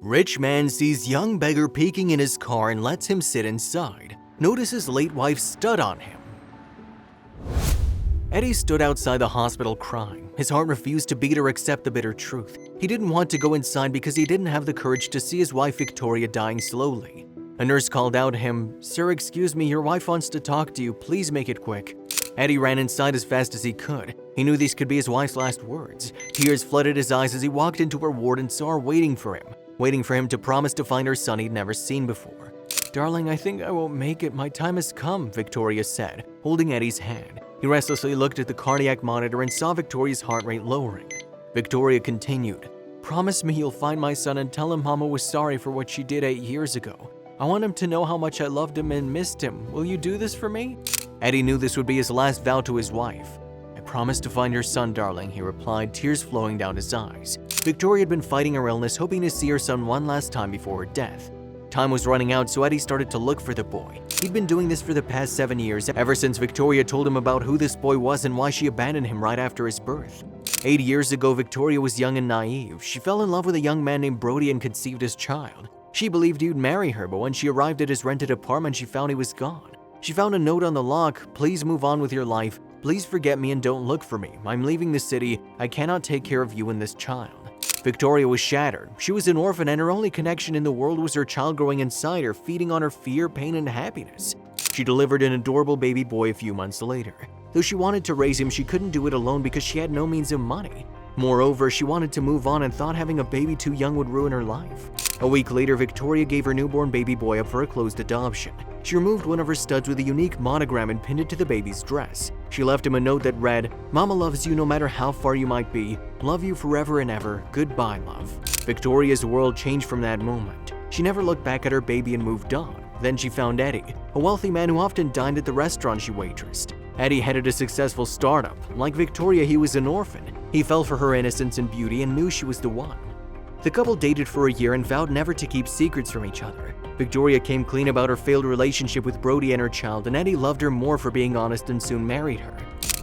Rich man sees young beggar peeking in his car and lets him sit inside. Notices late wife stud on him. Eddie stood outside the hospital crying. His heart refused to beat or accept the bitter truth. He didn't want to go inside because he didn't have the courage to see his wife Victoria dying slowly. A nurse called out to him, "Sir, excuse me, your wife wants to talk to you. Please make it quick." Eddie ran inside as fast as he could. He knew these could be his wife's last words. Tears flooded his eyes as he walked into her ward and saw her waiting for him to promise to find her son he'd never seen before. "Darling, I think I won't make it. My time has come," Victoria said, holding Eddie's hand. He restlessly looked at the cardiac monitor and saw Victoria's heart rate lowering. Victoria continued, "Promise me you'll find my son and tell him Mama was sorry for what she did 8 years ago. I want him to know how much I loved him and missed him. Will you do this for me?" Eddie knew this would be his last vow to his wife. "I promise to find your son, darling," he replied, tears flowing down his eyes. Victoria had been fighting her illness, hoping to see her son one last time before her death. Time was running out, so Eddie started to look for the boy. He'd been doing this for the past 7 years, ever since Victoria told him about who this boy was and why she abandoned him right after his birth. 8 years ago, Victoria was young and naive. She fell in love with a young man named Brody and conceived his child. She believed he'd marry her, but when she arrived at his rented apartment, she found he was gone. She found a note on the lock, "Please move on with your life. Please forget me and don't look for me. I'm leaving the city. I cannot take care of you and this child." Victoria was shattered. She was an orphan and her only connection in the world was her child growing inside her, feeding on her fear, pain, and happiness. She delivered an adorable baby boy a few months later. Though she wanted to raise him, she couldn't do it alone because she had no means of money. Moreover, she wanted to move on and thought having a baby too young would ruin her life. A week later, Victoria gave her newborn baby boy up for a closed adoption. She removed one of her studs with a unique monogram and pinned it to the baby's dress. She left him a note that read, "Mama loves you no matter how far you might be. Love you forever and ever. Goodbye, love." Victoria's world changed from that moment. She never looked back at her baby and moved on. Then she found Eddie, a wealthy man who often dined at the restaurant she waitressed. Eddie headed a successful startup. Like Victoria, he was an orphan. He fell for her innocence and beauty and knew she was the one. The couple dated for a year and vowed never to keep secrets from each other. Victoria came clean about her failed relationship with Brody and her child, and Eddie loved her more for being honest and soon married her.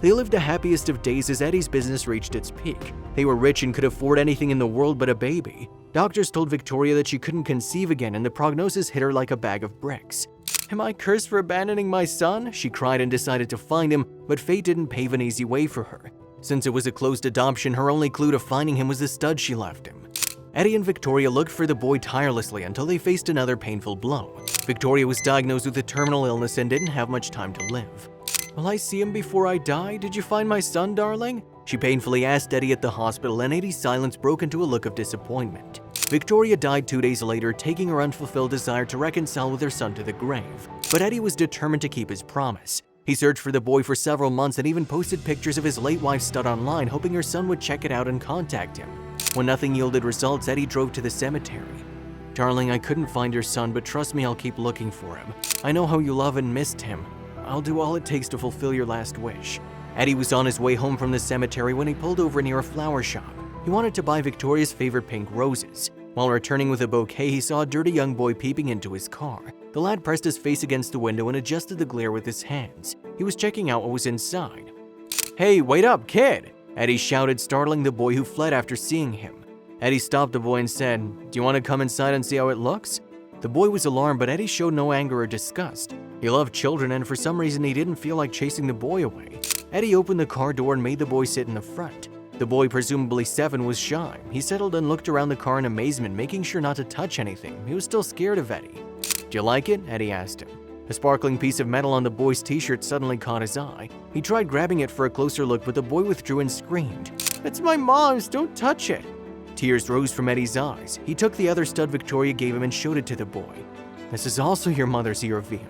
They lived the happiest of days as Eddie's business reached its peak. They were rich and could afford anything in the world but a baby. Doctors told Victoria that she couldn't conceive again, and the prognosis hit her like a bag of bricks. "Am I cursed for abandoning my son?" she cried and decided to find him, but fate didn't pave an easy way for her. Since it was a closed adoption, her only clue to finding him was the stud she left him. Eddie and Victoria looked for the boy tirelessly until they faced another painful blow. Victoria was diagnosed with a terminal illness and didn't have much time to live. "Will I see him before I die? Did you find my son, darling?" she painfully asked Eddie at the hospital, and Eddie's silence broke into a look of disappointment. Victoria died 2 days later, taking her unfulfilled desire to reconcile with her son to the grave. But Eddie was determined to keep his promise. He searched for the boy for several months and even posted pictures of his late wife's stud online, hoping her son would check it out and contact him. When nothing yielded results, Eddie drove to the cemetery. "Darling, I couldn't find your son, but trust me, I'll keep looking for him. I know how you love and missed him. I'll do all it takes to fulfill your last wish." Eddie was on his way home from the cemetery when he pulled over near a flower shop. He wanted to buy Victoria's favorite pink roses. While returning with a bouquet, he saw a dirty young boy peeping into his car. The lad pressed his face against the window and adjusted the glare with his hands. He was checking out what was inside. "Hey, wait up, kid!" Eddie shouted, startling the boy who fled after seeing him. Eddie stopped the boy and said, "Do you want to come inside and see how it looks?" The boy was alarmed, but Eddie showed no anger or disgust. He loved children, and for some reason he didn't feel like chasing the boy away. Eddie opened the car door and made the boy sit in the front. The boy, presumably 7, was shy. He settled and looked around the car in amazement, making sure not to touch anything. He was still scared of Eddie. "Do you like it?" Eddie asked him. A sparkling piece of metal on the boy's t-shirt suddenly caught his eye. He tried grabbing it for a closer look, but the boy withdrew and screamed, "It's my mom's, don't touch it!" Tears rose from Eddie's eyes. He took the other stud Victoria gave him and showed it to the boy. "This is also your mother's," he revealed.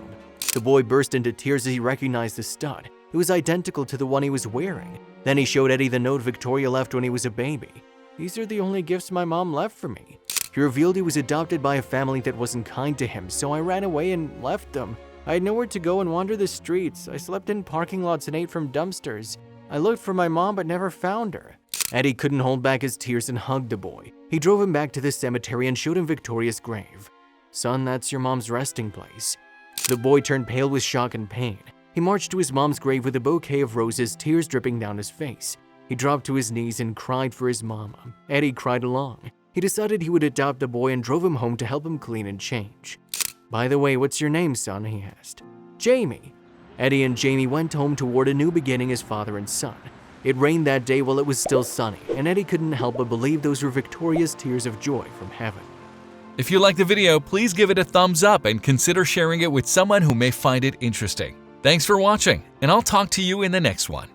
The boy burst into tears as he recognized the stud. It was identical to the one he was wearing. Then he showed Eddie the note Victoria left when he was a baby. "These are the only gifts my mom left for me." He revealed he was adopted by a family that wasn't kind to him, so I ran away and left them. I had nowhere to go and wandered the streets. I slept in parking lots and ate from dumpsters. I looked for my mom but never found her. Eddie couldn't hold back his tears and hugged the boy. He drove him back to the cemetery and showed him Victoria's grave. "Son, that's your mom's resting place." The boy turned pale with shock and pain. He marched to his mom's grave with a bouquet of roses, tears dripping down his face. He dropped to his knees and cried for his mama. Eddie cried along. He He decided he would adopt the boy and drove him home to help him clean and change. "By the way, what's your name, son?" he asked. "Jamie." Eddie and Jamie went home toward a new beginning as father and son. It rained that day while it was still sunny, and Eddie couldn't help but believe those were Victoria's tears of joy from heaven. If you liked the video, please give it a thumbs up and consider sharing it with someone who may find it interesting. Thanks for watching, and I'll talk to you in the next one.